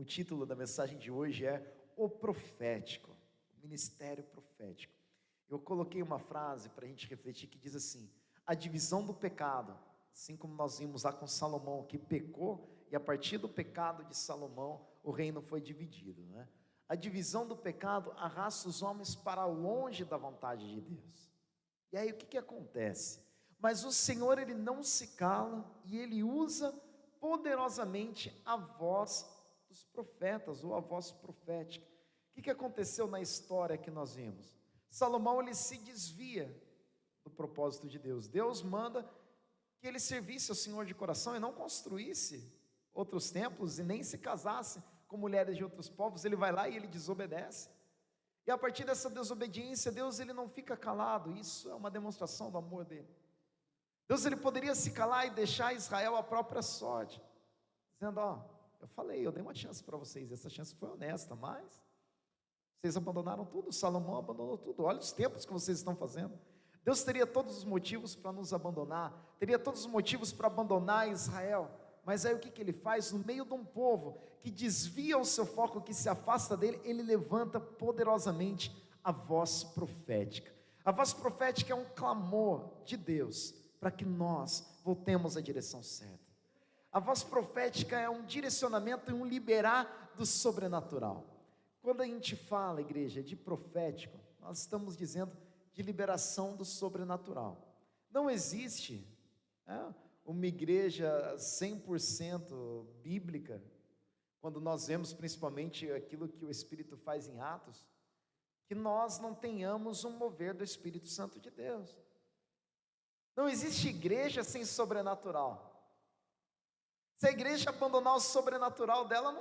título da mensagem de hoje é O Profético, o Ministério Profético. Eu coloquei uma frase para a gente refletir que diz assim: a divisão do pecado, assim como nós vimos lá com Salomão, que pecou, e a partir do pecado de Salomão, o reino foi dividido, né? A divisão do pecado arrasta os homens para longe da vontade de Deus. E aí o que acontece? Mas o Senhor, Ele não se cala, e Ele usa poderosamente a voz dos profetas, ou a voz profética. O que aconteceu na história que nós vimos? Salomão, ele se desvia do propósito de Deus. Deus manda que ele servisse ao Senhor de coração e não construísse outros templos e nem se casasse com mulheres de outros povos. Ele vai lá e ele desobedece. E a partir dessa desobediência, Deus, ele não fica calado. Isso é uma demonstração do amor dele. Deus, ele poderia se calar e deixar Israel à própria sorte, dizendo: eu falei, eu dei uma chance para vocês, essa chance foi honesta, mas vocês abandonaram tudo. Salomão abandonou tudo. Olha os tempos que vocês estão fazendo. Deus teria todos os motivos para nos abandonar, teria todos os motivos para abandonar Israel, mas aí o que ele faz? No meio de um povo que desvia o seu foco, que se afasta dele, ele levanta poderosamente a voz profética. A voz profética é um clamor de Deus para que nós voltemos à direção certa. A voz profética é um direcionamento e um liberar do sobrenatural. Quando a gente fala, igreja, de profético, nós estamos dizendo de liberação do sobrenatural. Não existe uma igreja 100% bíblica, quando nós vemos principalmente aquilo que o Espírito faz em Atos, que nós não tenhamos um mover do Espírito Santo de Deus. Não existe igreja sem sobrenatural. Se a igreja abandonar o sobrenatural dela,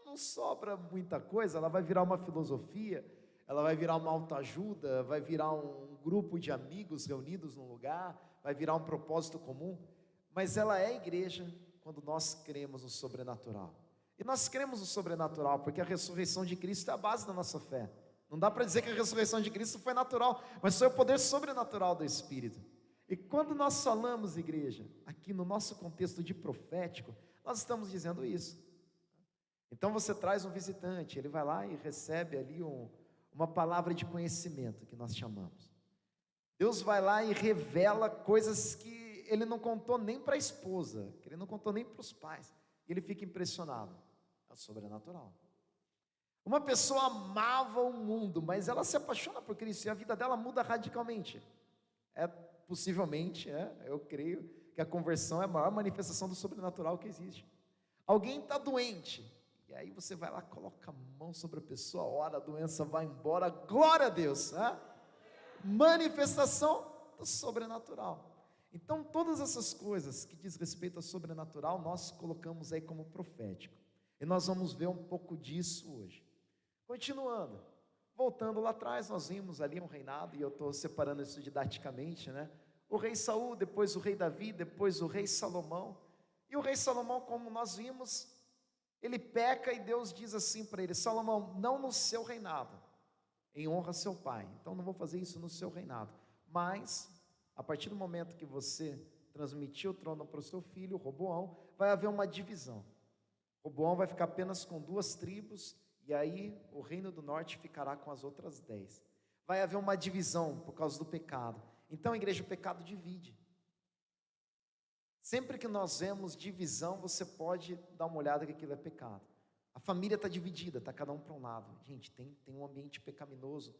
não sobra muita coisa. Ela vai virar uma filosofia, ela vai virar uma autoajuda, vai virar um grupo de amigos reunidos num lugar, vai virar um propósito comum, mas ela é igreja quando nós cremos no sobrenatural. E nós cremos no sobrenatural porque a ressurreição de Cristo é a base da nossa fé. Não dá para dizer que a ressurreição de Cristo foi natural, mas foi o poder sobrenatural do Espírito. E quando nós falamos, igreja, aqui no nosso contexto de profético, nós estamos dizendo isso. Então você traz um visitante, ele vai lá e recebe ali uma palavra de conhecimento, que nós chamamos. Deus vai lá e revela coisas que ele não contou nem para a esposa, que ele não contou nem para os pais, e ele fica impressionado. É o sobrenatural. Uma pessoa amava o mundo, mas ela se apaixona por Cristo e a vida dela muda radicalmente. Possivelmente, eu creio que a conversão é a maior manifestação do sobrenatural que existe. Alguém está doente, e aí você vai lá, coloca a mão sobre a pessoa, ora, a doença vai embora, glória a Deus, manifestação do sobrenatural. Então todas essas coisas que diz respeito ao sobrenatural, nós colocamos aí como profético, e nós vamos ver um pouco disso hoje. Continuando, voltando lá atrás, nós vimos ali um reinado, e eu estou separando isso didaticamente, o rei Saul, depois o rei Davi, depois o rei Salomão. E o rei Salomão, como nós vimos, ele peca e Deus diz assim para ele: Salomão, não no seu reinado, em honra a seu pai, então não vou fazer isso no seu reinado, mas a partir do momento que você transmitir o trono para o seu filho, Roboão, vai haver uma divisão. Roboão vai ficar apenas com 2 tribos, e aí o reino do norte ficará com as outras 10. Vai haver uma divisão por causa do pecado. Então, igreja, o pecado divide. Sempre que nós vemos divisão, você pode dar uma olhada que aquilo é pecado. A família está dividida, está cada um para um lado. Gente, tem um ambiente pecaminoso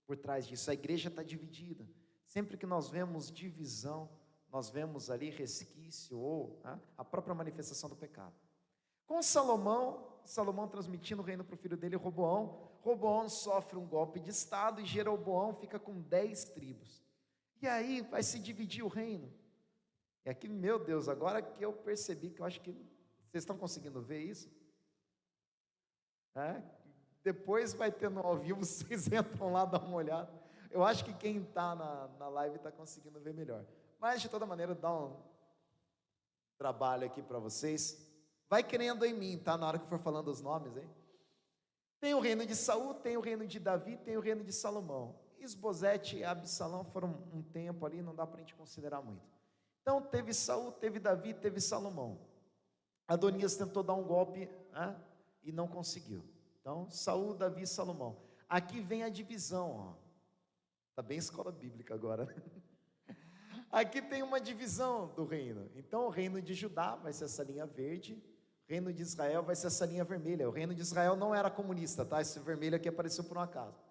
por trás disso. A igreja está dividida. Sempre que nós vemos divisão, nós vemos ali resquício ou a própria manifestação do pecado. Com Salomão transmitindo o reino para o filho dele, Roboão sofre um golpe de estado e Jeroboão fica com 10 tribos. E aí vai se dividir o reino. E aqui, meu Deus, agora que eu percebi, que eu acho que vocês estão conseguindo ver isso? Depois vai ter no ao vivo, vocês entram lá, dá uma olhada. Eu acho que quem está na live está conseguindo ver melhor. Mas de toda maneira, dá um trabalho aqui para vocês. Vai crendo em mim, tá? Na hora que for falando os nomes, hein? Tem o reino de Saul, tem o reino de Davi, tem o reino de Salomão. Isbosete e Absalão foram um tempo ali, não dá para a gente considerar muito. Então teve Saul, teve Davi, teve Salomão. Adonias tentou dar um golpe e não conseguiu. Então, Saul, Davi e Salomão. Aqui vem a divisão, está bem escola bíblica agora. Aqui tem uma divisão do reino. Então, o reino de Judá vai ser essa linha verde, o reino de Israel vai ser essa linha vermelha. O reino de Israel não era comunista, tá? Esse vermelho aqui apareceu por um acaso.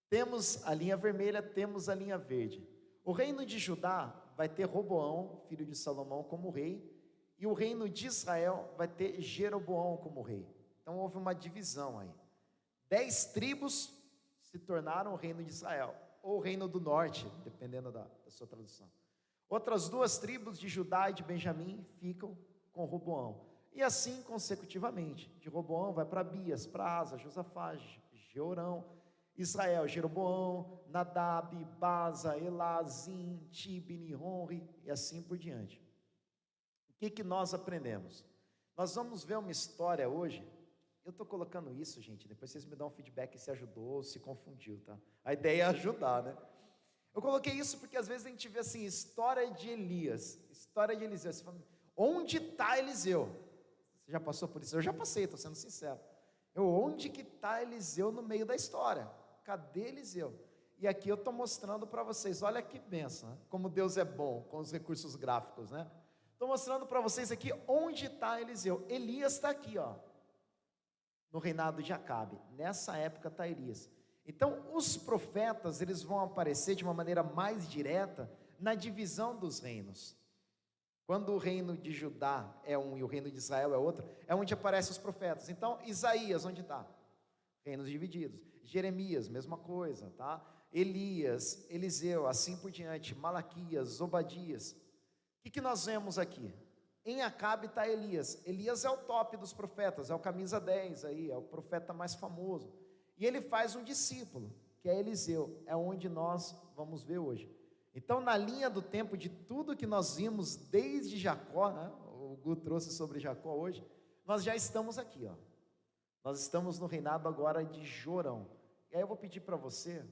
Temos a linha vermelha, temos a linha verde. O reino de Judá vai ter Roboão, filho de Salomão, como rei, e o reino de Israel vai ter Jeroboão como rei. Então houve uma divisão aí. 10 tribos se tornaram o reino de Israel, ou o reino do norte, dependendo da sua tradução. Outras 2 tribos de Judá e de Benjamim ficam com Roboão. E assim consecutivamente. De Roboão vai para Abias, para Asa, Josafá, Jeorão, Israel, Jeroboão, Nadab, Baza, Elazim, Tibni, Honri, e assim por diante. O que nós aprendemos? Nós vamos ver uma história hoje. Eu estou colocando isso, gente, depois vocês me dão um feedback se ajudou ou se confundiu, tá? A ideia é ajudar, né? Eu coloquei isso porque às vezes a gente vê assim, história de Elias, história de Eliseu. Você fala, onde está Eliseu? Você já passou por isso? Eu já passei, estou sendo sincero. Onde que está Eliseu no meio da história? Cadê Eliseu? E aqui eu estou mostrando para vocês, olha que bênção, né? Como Deus é bom com os recursos gráficos, né? Estou mostrando para vocês aqui onde está Eliseu. Elias está aqui, ó, no reinado de Acabe. Nessa época está Elias. Então, os profetas, eles vão aparecer de uma maneira mais direta na divisão dos reinos. Quando o reino de Judá é um e o reino de Israel é outro, é onde aparecem os profetas. Então, Isaías, onde está? Reinos divididos. Jeremias, mesma coisa, tá? Elias, Eliseu, assim por diante. Malaquias, Obadias. O que nós vemos aqui? Em Acabe está Elias. Elias é o top dos profetas, é o camisa 10 aí, é o profeta mais famoso. E ele faz um discípulo, que é Eliseu, é onde nós vamos ver hoje. Então, na linha do tempo de tudo que nós vimos desde Jacó, né? O Gu trouxe sobre Jacó hoje, nós já estamos aqui, ó. Nós estamos no reinado agora de Jorão. E aí eu vou pedir para você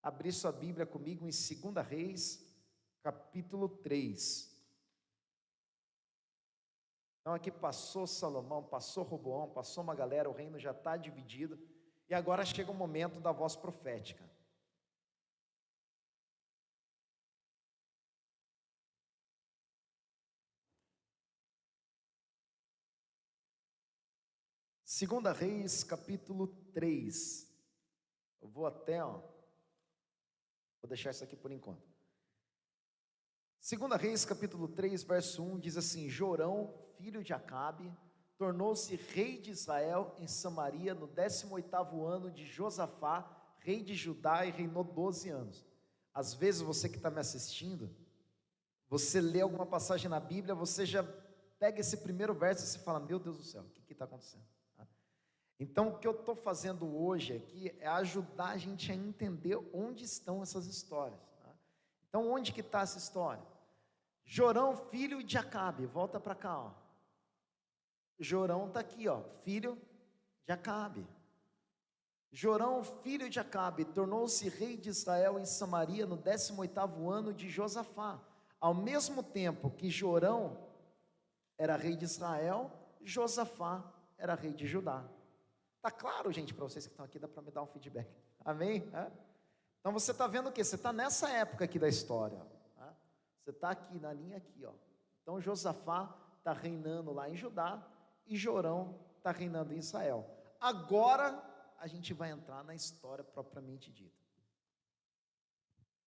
abrir sua Bíblia comigo em 2 Reis, capítulo 3. Então aqui passou Salomão, passou Roboão, passou uma galera, o reino já está dividido, e agora chega o momento da voz profética. Segunda Reis, capítulo 3. Eu vou até, vou deixar isso aqui por enquanto. Segunda Reis, capítulo 3, verso 1, diz assim: Jorão, filho de Acabe, tornou-se rei de Israel em Samaria no 18º ano de Josafá, rei de Judá, e reinou 12 anos. Às vezes você que está me assistindo, você lê alguma passagem na Bíblia, você já pega esse primeiro verso e você fala, meu Deus do céu, o que está acontecendo? Então o que eu estou fazendo hoje aqui é ajudar a gente a entender onde estão essas histórias. Então onde que está essa história? Jorão, filho de Acabe, volta para cá, ó. Jorão está aqui, ó, filho de Acabe. Jorão, filho de Acabe, tornou-se rei de Israel em Samaria no 18º ano de Josafá. Ao mesmo tempo que Jorão era rei de Israel, Josafá era rei de Judá. Tá claro, gente, para vocês que estão aqui, dá para me dar um feedback. Amém? Então você está vendo o quê? Você está nessa época aqui da história. Você está aqui, na linha aqui, ó. Então Josafá está reinando lá em Judá e Jorão está reinando em Israel. Agora a gente vai entrar na história propriamente dita.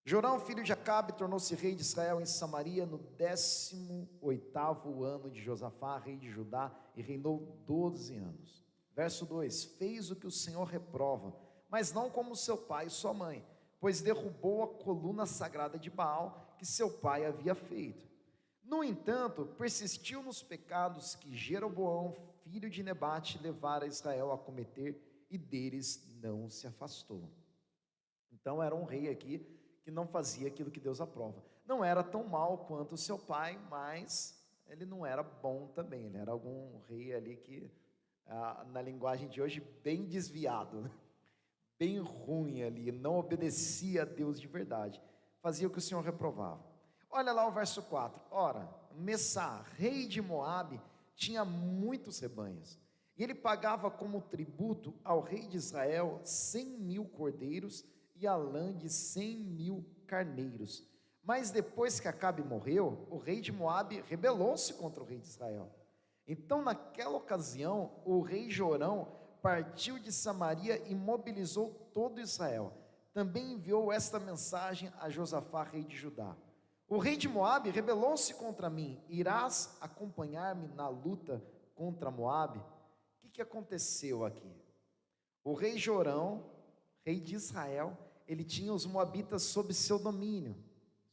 Jorão, filho de Acabe, tornou-se rei de Israel em Samaria no 18º ano de Josafá, rei de Judá, e reinou 12 anos. Verso 2: fez o que o Senhor reprova, mas não como seu pai e sua mãe, pois derrubou a coluna sagrada de Baal que seu pai havia feito. No entanto, persistiu nos pecados que Jeroboão, filho de Nebate, levara Israel a cometer, e deles não se afastou. Então era um rei aqui que não fazia aquilo que Deus aprova. Não era tão mal quanto o seu pai, mas ele não era bom também. Ele era algum rei ali que, na linguagem de hoje, bem desviado, né? Bem ruim ali, não obedecia a Deus de verdade, fazia o que o Senhor reprovava. Olha lá o verso 4, ora, Messá, rei de Moabe, tinha muitos rebanhos. E ele pagava como tributo ao rei de Israel 100.000 cordeiros e a lã de 100.000 carneiros. Mas depois que Acabe morreu, o rei de Moabe rebelou-se contra o rei de Israel. Então, naquela ocasião, o rei Jorão partiu de Samaria e mobilizou todo Israel. Também enviou esta mensagem a Josafá, rei de Judá: o rei de Moabe rebelou-se contra mim. Irás acompanhar-me na luta contra Moabe? O que aconteceu aqui? O rei Jorão, rei de Israel, ele tinha os moabitas sob seu domínio.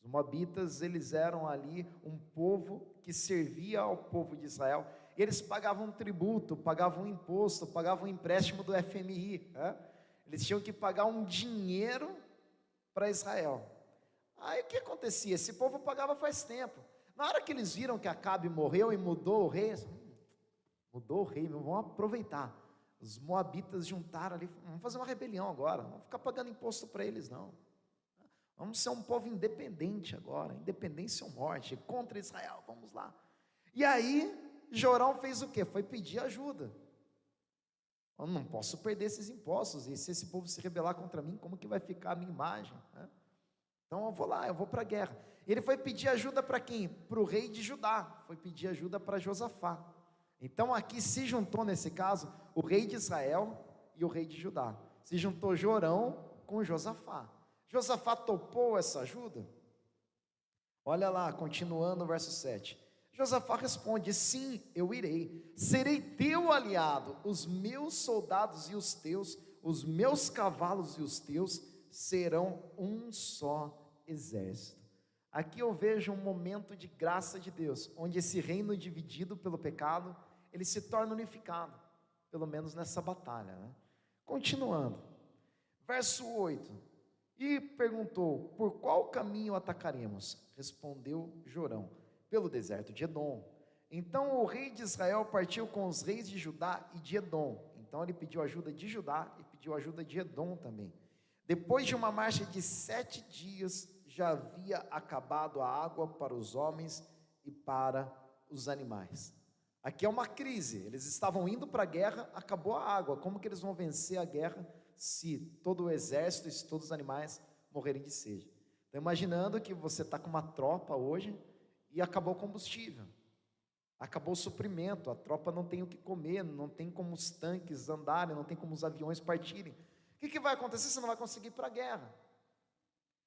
Os moabitas, eles eram ali um povo que servia ao povo de Israel. Eles pagavam tributo, pagavam imposto, pagavam empréstimo do FMI, né? Eles tinham que pagar um dinheiro para Israel. Aí o que acontecia? Esse povo pagava faz tempo. Na hora que eles viram que Acabe morreu e mudou o rei, mudou o rei, vamos aproveitar. Os moabitas juntaram ali, vamos fazer uma rebelião agora, não vamos ficar pagando imposto para eles não. Vamos ser um povo independente agora, independência ou morte, contra Israel, vamos lá. E aí, Jorão fez o quê? Foi pedir ajuda. Eu não posso perder esses impostos, e se esse povo se rebelar contra mim, como que vai ficar a minha imagem? Então eu vou lá, eu vou para a guerra. Ele foi pedir ajuda para quem? Para o rei de Judá, foi pedir ajuda para Josafá. Então aqui se juntou nesse caso, o rei de Israel e o rei de Judá. Se juntou Jorão com Josafá. Josafá topou essa ajuda? Olha lá, continuando o verso 7. Josafá responde: sim, eu irei, serei teu aliado, os meus soldados e os teus, os meus cavalos e os teus, serão um só exército. Aqui eu vejo um momento de graça de Deus, onde esse reino dividido pelo pecado, ele se torna unificado, pelo menos nessa batalha, né? Continuando, verso 8, e perguntou: por qual caminho atacaremos? Respondeu Jorão: pelo deserto de Edom. Então o rei de Israel partiu com os reis de Judá e de Edom. Então ele pediu ajuda de Judá e pediu ajuda de Edom também. Depois de uma marcha de 7 dias, já havia acabado a água para os homens e para os animais. Aqui é uma crise, eles estavam indo para a guerra, acabou a água. Como que eles vão vencer a guerra se todo o exército e se todos os animais morrerem de sede? Então imaginando que você está com uma tropa hoje e acabou o combustível, acabou o suprimento, a tropa não tem o que comer, não tem como os tanques andarem, não tem como os aviões partirem. O que vai acontecer? Você não vai conseguir ir para a guerra.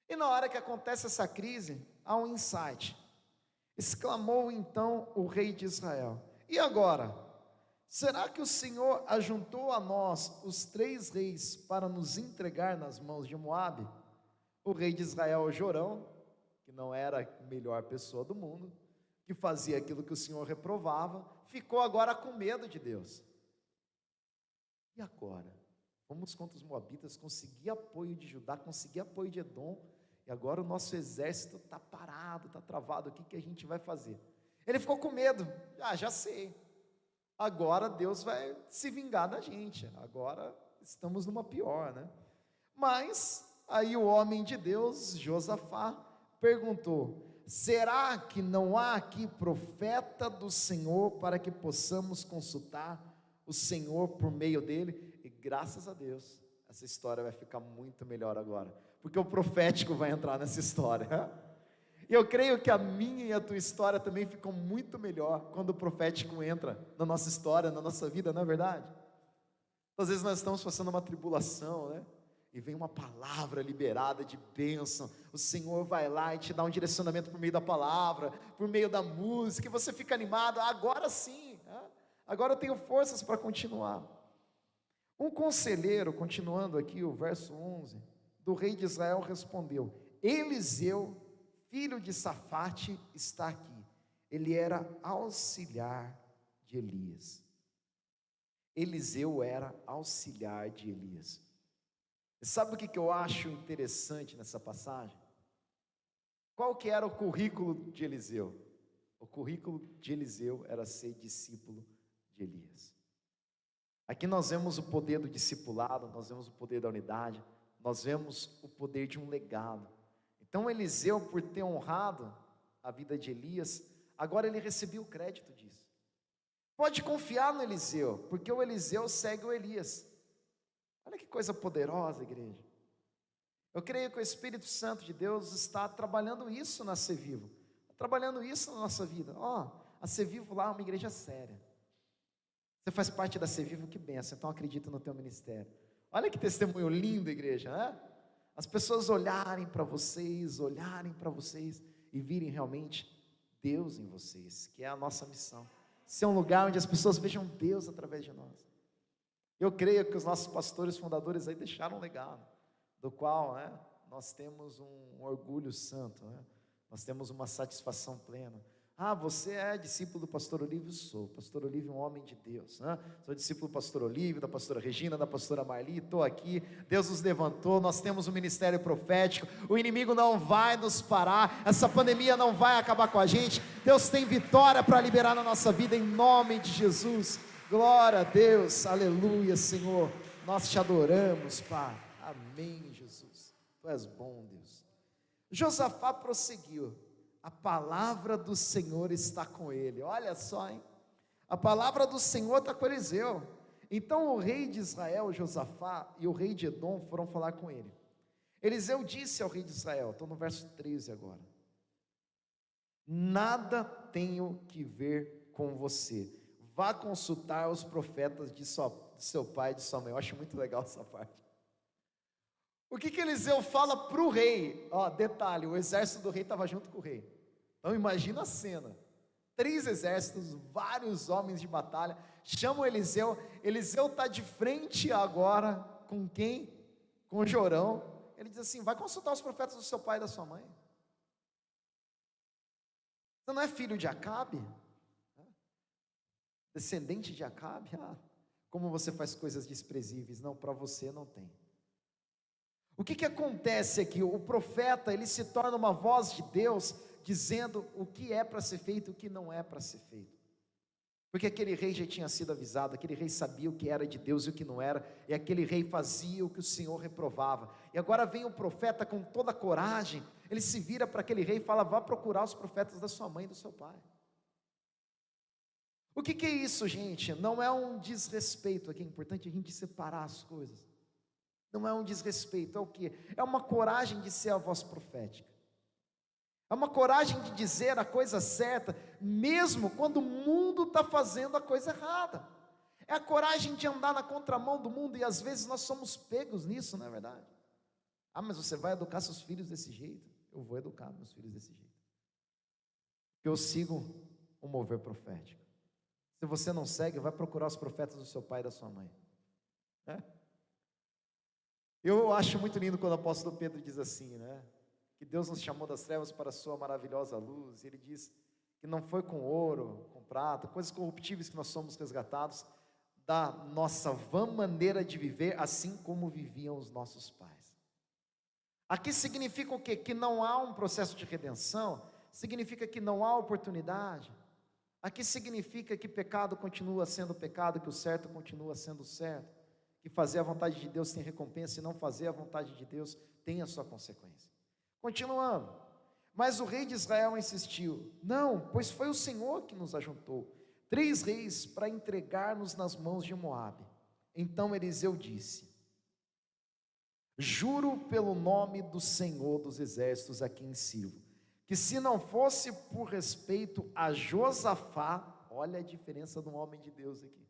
E na hora que acontece essa crise, há um insight. Exclamou então o rei de Israel: e agora? Será que o Senhor ajuntou a nós os 3 reis para nos entregar nas mãos de Moabe? O rei de Israel, Jorão, que não era a melhor pessoa do mundo, que fazia aquilo que o Senhor reprovava, ficou agora com medo de Deus. E agora? Fomos contra os moabitas, consegui apoio de Judá, consegui apoio de Edom, e agora o nosso exército está parado, está travado, o que a gente vai fazer? Ele ficou com medo. Já sei, agora Deus vai se vingar da gente, agora estamos numa pior, né? Mas aí o homem de Deus, Josafá, perguntou: será que não há aqui profeta do Senhor para que possamos consultar o Senhor por meio dele? E graças a Deus, essa história vai ficar muito melhor agora, porque o profético vai entrar nessa história. E eu creio que a minha e a tua história também ficam muito melhor quando o profético entra na nossa história, na nossa vida, não é verdade? Às vezes nós estamos passando uma tribulação, né? E vem uma palavra liberada de bênção, o Senhor vai lá e te dá um direcionamento por meio da palavra, por meio da música, e você fica animado: agora sim, agora eu tenho forças para continuar. Um conselheiro, continuando aqui o verso 11, do rei de Israel respondeu: Eliseu, filho de Safate, está aqui. Ele era auxiliar de Elias. Eliseu era auxiliar de Elias. E sabe o que eu acho interessante nessa passagem? Qual que era o currículo de Eliseu? O currículo de Eliseu era ser discípulo de Elias. Aqui nós vemos o poder do discipulado, nós vemos o poder da unidade, nós vemos o poder de um legado. Então Eliseu, por ter honrado a vida de Elias, agora ele recebia o crédito disso. Pode confiar no Eliseu, porque o Eliseu segue o Elias. Olha que coisa poderosa, igreja. Eu creio que o Espírito Santo de Deus está trabalhando isso na Ser Vivo, trabalhando isso na nossa vida. A Ser Vivo lá é uma igreja séria. Você faz parte da Ser Vivo, que benção, então acredita no teu ministério. Olha que testemunho lindo, igreja, né? As pessoas olharem para vocês e virem realmente Deus em vocês, que é a nossa missão. Ser um lugar onde as pessoas vejam Deus através de nós. Eu creio que os nossos pastores fundadores aí deixaram um legado, do qual, né, nós temos um orgulho santo, né? Nós temos uma satisfação plena. Você é discípulo do pastor Olívio? Sou. Pastor Olívio é um homem de Deus, né? Sou discípulo do pastor Olívio, da pastora Regina, da pastora Marli, estou aqui, Deus nos levantou, nós temos um ministério profético, o inimigo não vai nos parar, essa pandemia não vai acabar com a gente, Deus tem vitória para liberar na nossa vida, em nome de Jesus. Glória a Deus, aleluia, Senhor, nós te adoramos, Pai, amém, Jesus, Tu és bom, Deus. Josafá prosseguiu: a palavra do Senhor está com ele. Olha só, hein? A palavra do Senhor está com Eliseu. Então o rei de Israel, Josafá, e o rei de Edom foram falar com ele. Eliseu disse ao rei de Israel, estou no verso 13 agora: nada tenho que ver com você, vá consultar os profetas de seu pai e de sua mãe. Eu acho muito legal essa parte. O que Eliseu fala para o rei? Detalhe, o exército do rei estava junto com o rei. Então imagina a cena, 3 exércitos, vários homens de batalha, chamam Eliseu está de frente agora, com quem? Com Jorão. Ele diz assim: vai consultar os profetas do seu pai e da sua mãe. Você não é filho de Acabe? Descendente de Acabe? Como você faz coisas desprezíveis? Não, para você não tem. O que acontece aqui? O profeta, ele se torna uma voz de Deus, dizendo o que é para ser feito e o que não é para ser feito. Porque aquele rei já tinha sido avisado, aquele rei sabia o que era de Deus e o que não era, e aquele rei fazia o que o Senhor reprovava. E agora vem o profeta com toda a coragem, ele se vira para aquele rei e fala: vá procurar os profetas da sua mãe e do seu pai. O que é isso, gente? Não é um desrespeito aqui, é importante a gente separar as coisas. Não é um desrespeito, é o que? É uma coragem de ser a voz profética. É uma coragem de dizer a coisa certa, mesmo quando o mundo está fazendo a coisa errada. É a coragem de andar na contramão do mundo, e às vezes nós somos pegos nisso, não é verdade? Mas você vai educar seus filhos desse jeito? Eu vou educar meus filhos desse jeito. Porque eu sigo o mover profético. Se você não segue, vai procurar os profetas do seu pai e da sua mãe. Eu acho muito lindo quando o apóstolo Pedro diz assim, né? Que Deus nos chamou das trevas para a sua maravilhosa luz. E ele diz que não foi com ouro, com prata, coisas corruptíveis que nós somos resgatados da nossa vã maneira de viver, assim como viviam os nossos pais. Aqui significa o quê? Que não há um processo de redenção, significa que não há oportunidade. Aqui significa que pecado continua sendo pecado, que o certo continua sendo certo, que fazer a vontade de Deus tem recompensa e não fazer a vontade de Deus tem a sua consequência. Continuando, mas o rei de Israel insistiu: não, pois foi o Senhor que nos ajuntou, 3 reis para entregar-nos nas mãos de Moabe. Então Eliseu disse: juro pelo nome do Senhor dos exércitos a quem sirvo, que se não fosse por respeito a Josafá, olha a diferença de um homem de Deus aqui,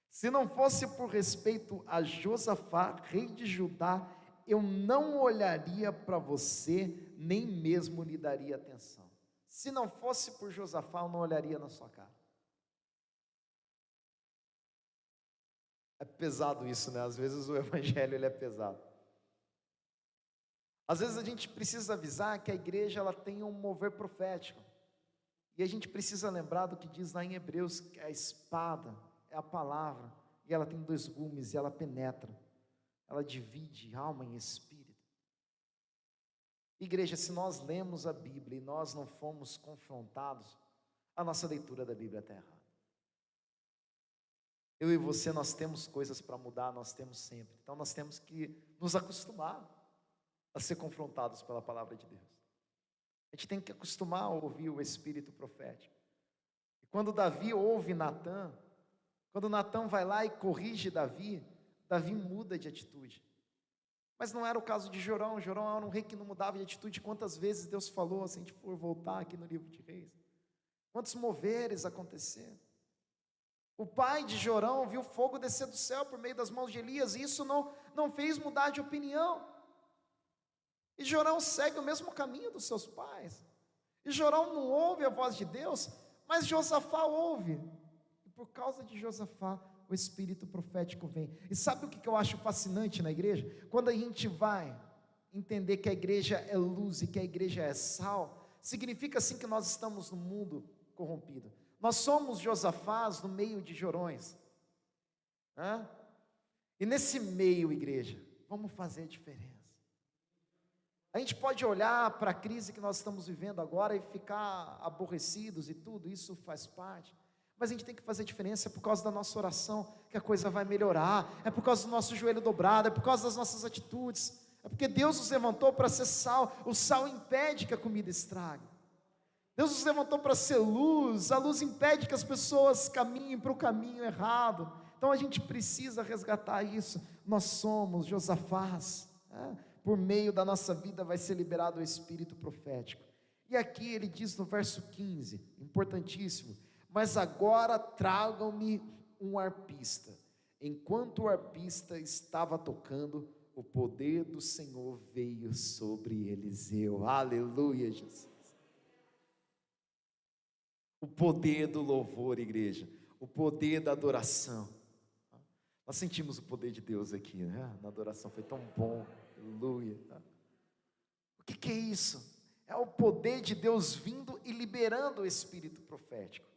se não fosse por respeito a Josafá, rei de Judá, eu não olharia para você, nem mesmo lhe daria atenção. Se não fosse por Josafá, eu não olharia na sua cara. É pesado isso, né? Às vezes o evangelho ele é pesado. Às vezes a gente precisa avisar que a igreja ela tem um mover profético. E a gente precisa lembrar do que diz lá em Hebreus, que a espada é a palavra, e ela tem 2 gumes, e ela penetra, ela divide alma e espírito. Igreja, se nós lemos a Bíblia e nós não fomos confrontados, a nossa leitura da Bíblia está errada. Eu e você, nós temos coisas para mudar, nós temos sempre, então nós temos que nos acostumar a ser confrontados pela palavra de Deus. A gente tem que acostumar a ouvir o Espírito profético. Quando Davi ouve Natã, quando Natã vai lá e corrige Davi, Davi muda de atitude. Mas não era o caso de Jorão. Jorão era um rei que não mudava de atitude. Quantas vezes Deus falou, se a gente for voltar aqui no livro de Reis, quantos moveres aconteceram. O pai de Jorão viu fogo descer do céu por meio das mãos de Elias, e isso não fez mudar de opinião. E Jorão segue o mesmo caminho dos seus pais. E Jorão não ouve a voz de Deus, mas Josafá ouve. E por causa de Josafá, o espírito profético vem. E sabe o que eu acho fascinante na igreja? Quando a gente vai entender que a igreja é luz e que a igreja é sal, significa assim que nós estamos no mundo corrompido. Nós somos Josafás no meio de Jorões. E nesse meio, igreja, vamos fazer a diferença. A gente pode olhar para a crise que nós estamos vivendo agora e ficar aborrecidos e tudo, isso faz parte. Mas a gente tem que fazer diferença, é por causa da nossa oração que a coisa vai melhorar, é por causa do nosso joelho dobrado, é por causa das nossas atitudes, é porque Deus nos levantou para ser sal. O sal impede que a comida estrague. Deus nos levantou para ser luz, a luz impede que as pessoas caminhem para o caminho errado. Então a gente precisa resgatar isso. Nós somos Josafás, por meio da nossa vida vai ser liberado o espírito profético. E aqui ele diz no verso 15, importantíssimo: mas agora tragam-me um arpista. Enquanto o arpista estava tocando, o poder do Senhor veio sobre Eliseu. Aleluia, Jesus. O poder do louvor, igreja, o poder da adoração. Nós sentimos o poder de Deus aqui, né? Na adoração, foi tão bom. Aleluia. O que é isso? É o poder de Deus vindo e liberando o espírito profético.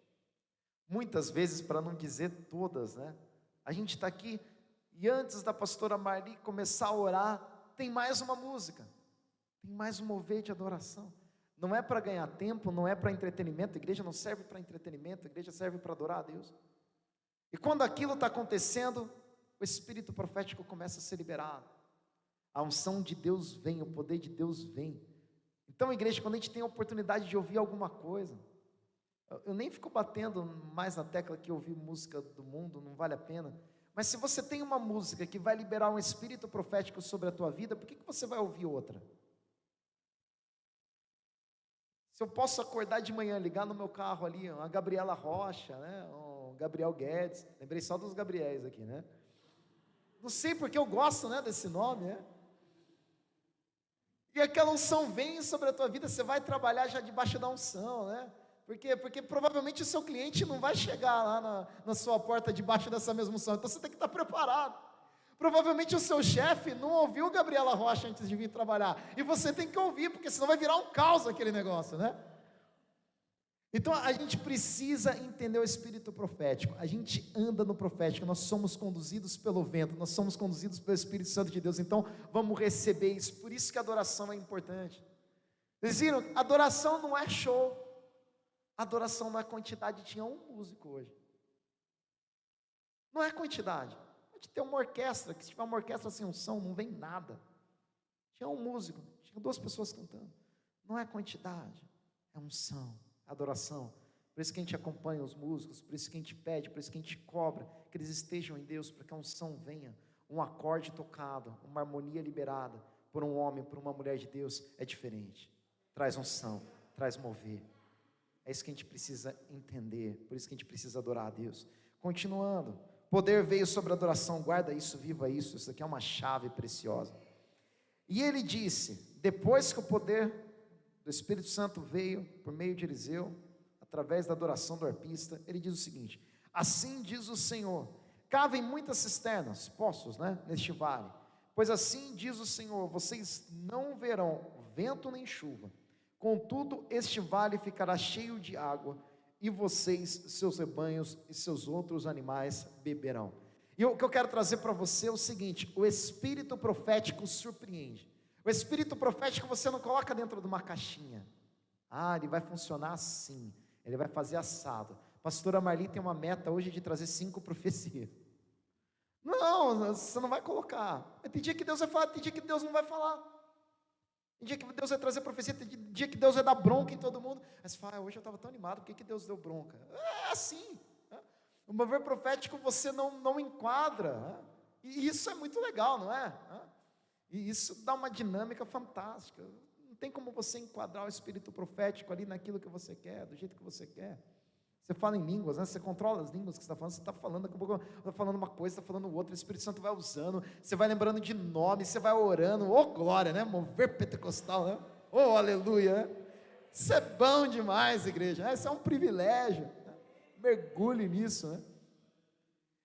Muitas vezes, para não dizer todas, né? A gente está aqui e antes da pastora Marli começar a orar, tem mais uma música, tem mais um mover de adoração. Não é para ganhar tempo, não é para entretenimento. A igreja não serve para entretenimento, a igreja serve para adorar a Deus. E quando aquilo está acontecendo, o espírito profético começa a ser liberado. A unção de Deus vem, o poder de Deus vem. Então, igreja, quando a gente tem a oportunidade de ouvir alguma coisa, eu nem fico batendo mais na tecla que ouvir música do mundo não vale a pena. Mas se você tem uma música que vai liberar um espírito profético sobre a tua vida, por que você vai ouvir outra? Se eu posso acordar de manhã, ligar no meu carro ali, a Gabriela Rocha, né, o Gabriel Guedes, lembrei só dos Gabriéis aqui, né? Não sei porque eu gosto, né, desse nome, né? E aquela unção vem sobre a tua vida, você vai trabalhar já debaixo da unção, né? Por quê? Porque provavelmente o seu cliente não vai chegar lá na sua porta debaixo dessa mesma unção, então você tem que estar preparado. Provavelmente o seu chefe não ouviu Gabriela Rocha antes de vir trabalhar, e você tem que ouvir, porque senão vai virar um caos aquele negócio, né? Então a gente precisa entender o espírito profético, a gente anda no profético, nós somos conduzidos pelo vento, nós somos conduzidos pelo Espírito Santo de Deus, então vamos receber isso, por isso que a adoração é importante. Vocês viram? Adoração não é show, adoração não é quantidade. Tinha um músico hoje, não é quantidade. Pode ter uma orquestra, que se tiver uma orquestra sem unção, não vem nada. Tinha um músico, tinha 2 pessoas cantando, não é quantidade, é unção. Adoração. Por isso que a gente acompanha os músicos, por isso que a gente pede, por isso que a gente cobra que eles estejam em Deus, para que a unção venha, um acorde tocado, uma harmonia liberada por um homem, por uma mulher de Deus, é diferente, traz unção, traz mover. É isso que a gente precisa entender, por isso que a gente precisa adorar a Deus. Continuando, poder veio sobre a adoração, guarda isso, viva isso, isso aqui é uma chave preciosa. E ele disse, depois que o poder do Espírito Santo veio por meio de Eliseu, através da adoração do arpista, ele diz o seguinte: assim diz o Senhor, cavem muitas cisternas, poços, né, neste vale, pois assim diz o Senhor, vocês não verão vento nem chuva, contudo este vale ficará cheio de água, e vocês, seus rebanhos e seus outros animais beberão. E o que eu quero trazer para você é o seguinte: o espírito profético surpreende. O espírito profético você não coloca dentro de uma caixinha. Ele vai funcionar assim, ele vai fazer assado. Pastora Marli tem uma meta hoje de trazer 5 profecias. Não, você não vai colocar. Tem dia que Deus vai falar, tem dia que Deus não vai falar. Tem dia que Deus vai trazer profecia, tem dia que Deus vai dar bronca em todo mundo. Aí você fala, hoje eu estava tão animado, por que Deus deu bronca? É assim. O mover profético você não enquadra. E isso é muito legal, não é? E isso dá uma dinâmica fantástica. Não tem como você enquadrar o espírito profético ali naquilo que você quer, do jeito que você quer. Você fala em línguas, né? Você controla as línguas que você está falando, daqui a pouco está falando uma coisa, está falando outra, o Espírito Santo vai usando, você vai lembrando de nome, você vai orando, glória, né? Mover pentecostal, né? Aleluia, né? Isso é bom demais, igreja, né? Isso é um privilégio, né? Mergulhe nisso, né?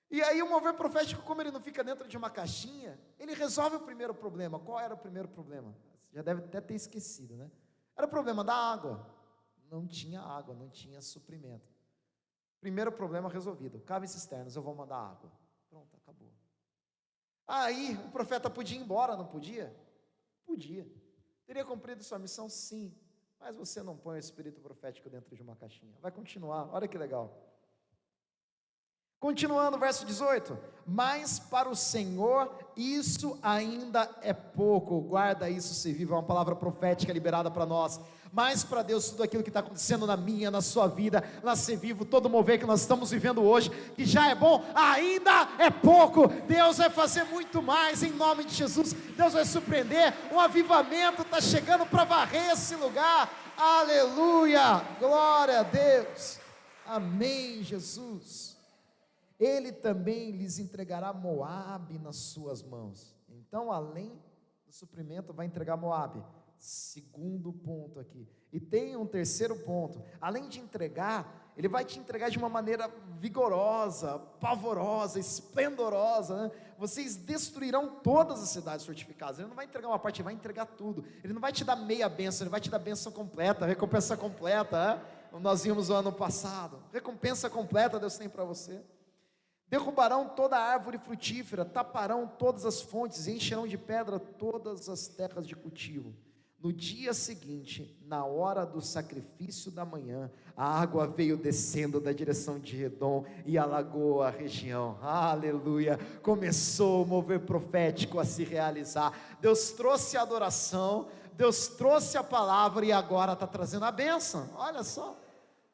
E aí o mover profético, como ele não fica dentro de uma caixinha, ele resolve o primeiro problema. Qual era o primeiro problema? Você já deve até ter esquecido, né? Era o problema da água. Não tinha água, não tinha suprimento. Primeiro problema resolvido, caves cisternas, eu vou mandar água. Pronto, acabou. Aí o profeta podia ir embora, não podia? Podia. Teria cumprido sua missão? Sim. Mas você não põe o espírito profético dentro de uma caixinha. Vai continuar, olha que legal. Continuando, verso 18: mas para o Senhor isso ainda é pouco. Guarda isso, se viva, é uma palavra profética liberada para nós. Mas para Deus tudo aquilo que está acontecendo na minha, na sua vida, na Ser Vivo, todo mover que nós estamos vivendo hoje, que já é bom, ainda é pouco. Deus vai fazer muito mais em nome de Jesus. Deus vai surpreender, um avivamento está chegando para varrer esse lugar. Aleluia, glória a Deus, amém. Jesus, Ele também lhes entregará Moabe nas suas mãos. Então, além do suprimento, vai entregar Moabe. Segundo ponto aqui. E tem um terceiro ponto. Além de entregar, Ele vai te entregar de uma maneira vigorosa, pavorosa, esplendorosa, né? Vocês destruirão todas as cidades fortificadas. Ele não vai entregar uma parte, Ele vai entregar tudo. Ele não vai te dar meia bênção, Ele vai te dar bênção completa, recompensa completa, né? Nós vimos no ano passado. Recompensa completa Deus tem para você. Derrubarão toda a árvore frutífera, taparão todas as fontes, e encherão de pedra todas as terras de cultivo. No dia seguinte, na hora do sacrifício da manhã, a água veio descendo da direção de Redom e alagou a região. Aleluia! Começou o mover profético a se realizar. Deus trouxe a adoração, Deus trouxe a palavra e agora está trazendo a bênção. Olha só.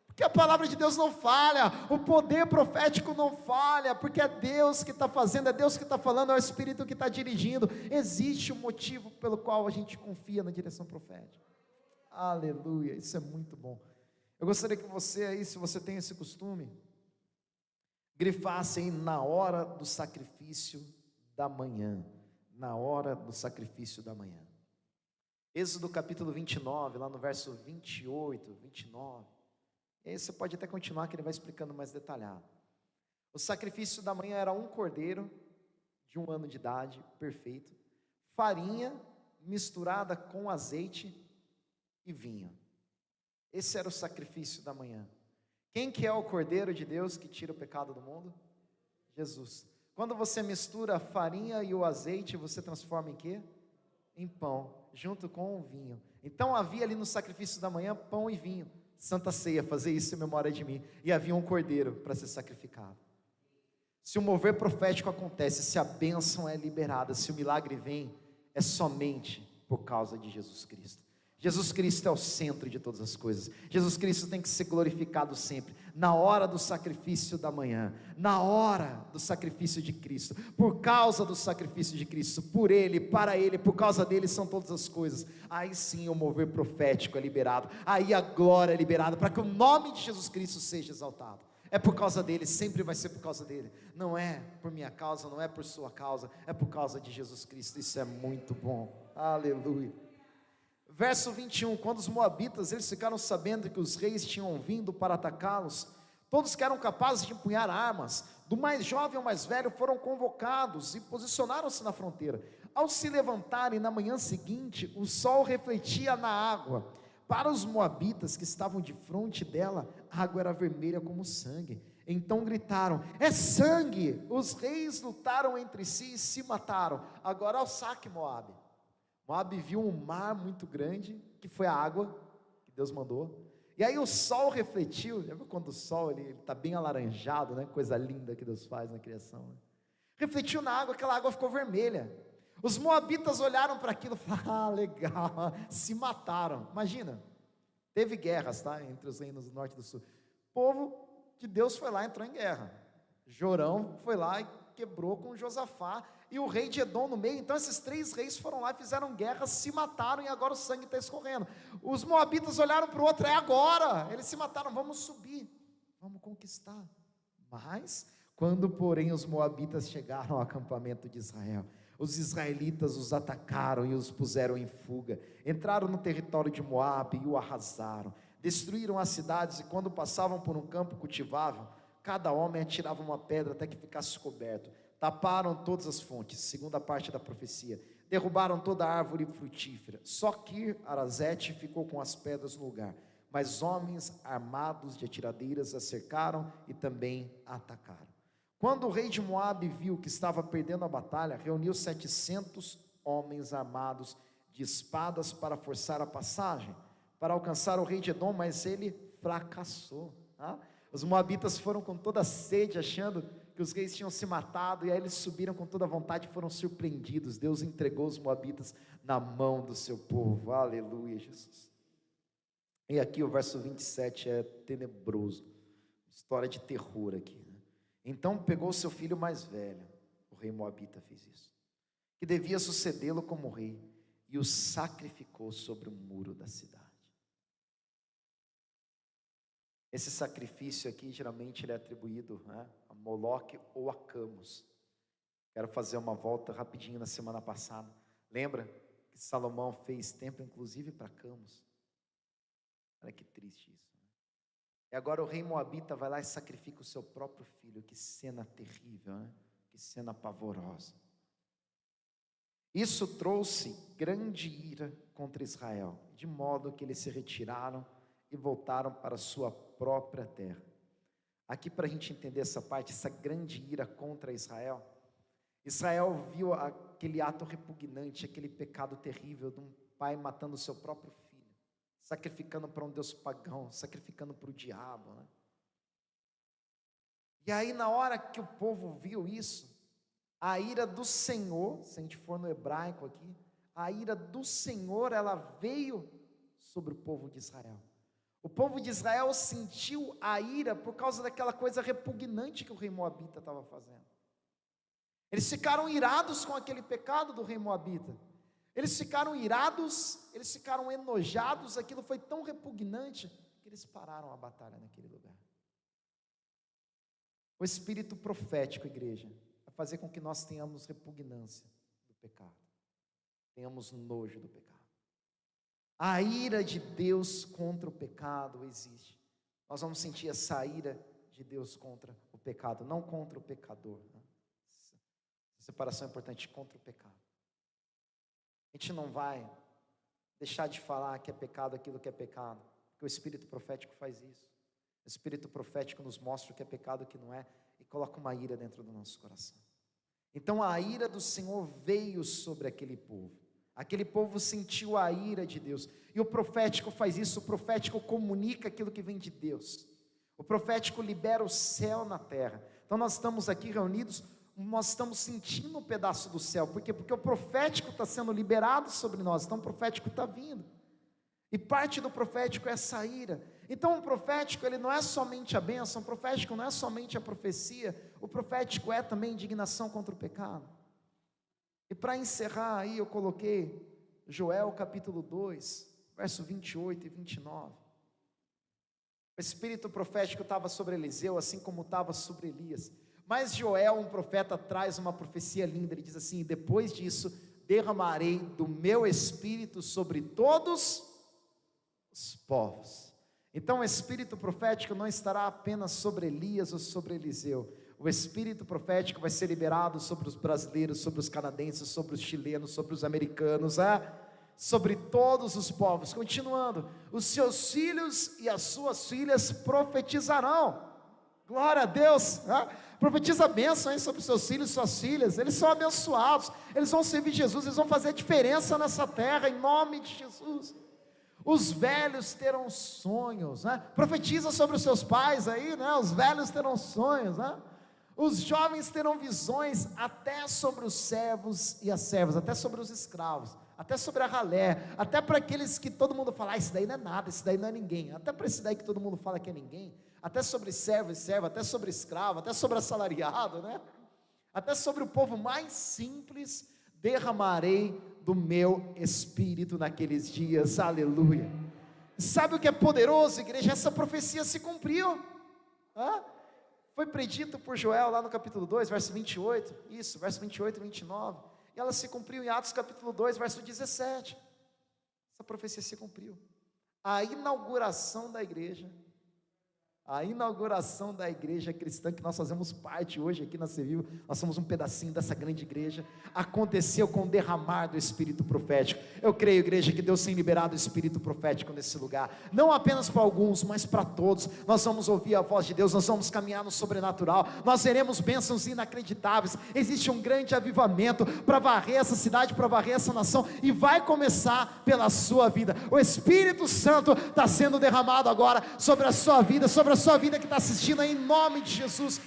Porque a palavra de Deus não falha, o poder profético não falha, porque é Deus que está fazendo, é Deus que está falando, é o Espírito que está dirigindo. Existe um motivo pelo qual a gente confia na direção profética. Aleluia, isso é muito bom. Eu gostaria que você aí, se você tem esse costume, grifasse aí na hora do sacrifício da manhã. Na hora do sacrifício da manhã. Êxodo capítulo 29, lá no verso 28, 29. E aí você pode até continuar que ele vai explicando mais detalhado. O sacrifício da manhã era um cordeiro de 1 ano de idade, perfeito, farinha misturada com azeite e vinho. Esse era o sacrifício da manhã. Quem que é o cordeiro de Deus que tira o pecado do mundo? Jesus. Quando você mistura a farinha e o azeite, você transforma em quê? Em pão, junto com o vinho. Então havia ali no sacrifício da manhã pão e vinho. Santa Ceia, fazer isso em memória de mim. E havia um cordeiro para ser sacrificado. Se o mover profético acontece, se a bênção é liberada, se o milagre vem, é somente por causa de Jesus Cristo. Jesus Cristo é o centro de todas as coisas. Jesus Cristo tem que ser glorificado sempre. Na hora do sacrifício da manhã, na hora do sacrifício de Cristo, por causa do sacrifício de Cristo, por Ele, para Ele, por causa dele são todas as coisas. Aí sim o mover profético é liberado, aí a glória é liberada, para que o nome de Jesus Cristo seja exaltado. É por causa dele, sempre vai ser por causa dele. Não é por minha causa, não é por sua causa, é por causa de Jesus Cristo. Isso é muito bom. Aleluia. Verso 21, quando os moabitas eles ficaram sabendo que os reis tinham vindo para atacá-los, todos que eram capazes de empunhar armas, do mais jovem ao mais velho, foram convocados e posicionaram-se na fronteira. Ao se levantarem na manhã seguinte, o sol refletia na água. Para os moabitas que estavam de frente dela, a água era vermelha como sangue. Então gritaram: é sangue! Os reis lutaram entre si e se mataram. Agora ao saque, Moabe. Moabe viu um mar muito grande, que foi a água que Deus mandou, e aí o sol refletiu. Já viu quando o sol ele está bem alaranjado, né? Coisa linda que Deus faz na criação, né? Refletiu na água, aquela água ficou vermelha. Os moabitas olharam para aquilo e falaram: ah, legal, se mataram. Imagina, teve guerras, tá? Entre os reinos do norte e do sul. O povo de Deus foi lá e entrou em guerra. Jorão foi lá e quebrou com Josafá, e o rei de Edom no meio. Então esses 3 reis foram lá e fizeram guerra, se mataram, e agora o sangue está escorrendo. Os moabitas olharam para o outro: é agora, eles se mataram, vamos subir, vamos conquistar. Mas, quando porém os moabitas chegaram ao acampamento de Israel, os israelitas os atacaram e os puseram em fuga, entraram no território de Moabe e o arrasaram, destruíram as cidades, e quando passavam por um campo cultivável, cada homem atirava uma pedra até que ficasse coberto. Taparam todas as fontes, segunda parte da profecia, derrubaram toda a árvore frutífera. Só Kir-Arazete ficou com as pedras no lugar, mas homens armados de atiradeiras a cercaram e também a atacaram. Quando o rei de Moabe viu que estava perdendo a batalha, reuniu 700 homens armados de espadas para forçar a passagem, para alcançar o rei de Edom, mas ele fracassou. Os moabitas foram com toda a sede, achando que os reis tinham se matado, e aí eles subiram com toda a vontade e foram surpreendidos. Deus entregou os moabitas na mão do seu povo. Aleluia, Jesus. E aqui o verso 27 é tenebroso, história de terror aqui, né? Então pegou seu filho mais velho, o rei moabita fez isso, que devia sucedê-lo como rei, e o sacrificou sobre o muro da cidade. Esse sacrifício aqui, geralmente ele é atribuído, né, a Moloque ou a Camus. Quero fazer uma volta rapidinho na semana passada. Lembra que Salomão fez templo inclusive para Camus? Olha que triste isso, né? E agora o rei moabita vai lá e sacrifica o seu próprio filho. Que cena terrível, né? Que cena pavorosa. Isso trouxe grande ira contra Israel, de modo que eles se retiraram e voltaram para a sua própria terra. Aqui, para a gente entender essa parte, essa grande ira contra Israel, Israel viu aquele ato repugnante, aquele pecado terrível de um pai matando o seu próprio filho, sacrificando para um Deus pagão, sacrificando para o diabo, né? E aí, na hora que o povo viu isso, a ira do Senhor, se a gente for no hebraico aqui, a ira do Senhor, ela veio sobre o povo de Israel. O povo de Israel sentiu a ira por causa daquela coisa repugnante que o rei moabita estava fazendo. Eles ficaram irados com aquele pecado do rei moabita. Eles ficaram irados, eles ficaram enojados, aquilo foi tão repugnante que eles pararam a batalha naquele lugar. O espírito profético, igreja, vai fazer com que nós tenhamos repugnância do pecado, tenhamos nojo do pecado. A ira de Deus contra o pecado existe. Nós vamos sentir essa ira de Deus contra o pecado, não contra o pecador, né? Essa separação é importante, contra o pecado. A gente não vai deixar de falar que é pecado aquilo que é pecado, porque o espírito profético faz isso. O espírito profético nos mostra o que é pecado e o que não é, e coloca uma ira dentro do nosso coração. Então a ira do Senhor veio sobre aquele povo. Aquele povo sentiu a ira de Deus, e o profético faz isso. O profético comunica aquilo que vem de Deus, o profético libera o céu na terra. Então nós estamos aqui reunidos, nós estamos sentindo um pedaço do céu. Por quê? Porque o profético está sendo liberado sobre nós, então o profético está vindo, e parte do profético é essa ira. Então o profético, ele não é somente a bênção, o profético não é somente a profecia, o profético é também indignação contra o pecado. E para encerrar aí, eu coloquei Joel capítulo 2, verso 28 e 29. O espírito profético estava sobre Eliseu, assim como estava sobre Elias. Mas Joel, um profeta, traz uma profecia linda. Ele diz assim: depois disso, derramarei do meu espírito sobre todos os povos. Então o espírito profético não estará apenas sobre Elias ou sobre Eliseu. O espírito profético vai ser liberado sobre os brasileiros, sobre os canadenses, sobre os chilenos, sobre os americanos, sobre todos os povos. Continuando, os seus filhos e as suas filhas profetizarão. Glória a Deus, profetiza a bênção sobre os seus filhos e suas filhas. Eles são abençoados, eles vão servir Jesus, eles vão fazer a diferença nessa terra, em nome de Jesus. Os velhos terão sonhos, profetiza sobre os seus pais aí, os velhos terão sonhos, Os jovens terão visões até sobre os servos e as servas, até sobre os escravos, até sobre a ralé, até para aqueles que todo mundo fala, isso daí não é nada, isso daí não é ninguém, até para esse daí que todo mundo fala que é ninguém, até sobre servo e serva, até sobre escravo, até sobre assalariado, né? Até sobre o povo mais simples, derramarei do meu espírito naqueles dias, aleluia. Sabe o que é poderoso, igreja? Essa profecia se cumpriu, foi predito por Joel lá no capítulo 2, verso 28, isso, verso 28 e 29, e ela se cumpriu em Atos capítulo 2, verso 17, essa profecia se cumpriu, a inauguração da igreja cristã, que nós fazemos parte hoje aqui na Civil, nós somos um pedacinho dessa grande igreja, aconteceu com o derramar do Espírito profético. Eu creio, igreja, que Deus tem liberado o Espírito profético nesse lugar, não apenas para alguns, mas para todos. Nós vamos ouvir a voz de Deus, nós vamos caminhar no sobrenatural, nós teremos bênçãos inacreditáveis. Existe um grande avivamento para varrer essa cidade, para varrer essa nação, e vai começar pela sua vida. O Espírito Santo está sendo derramado agora sobre a sua vida, sobre a sua vida que está assistindo aí, em nome de Jesus.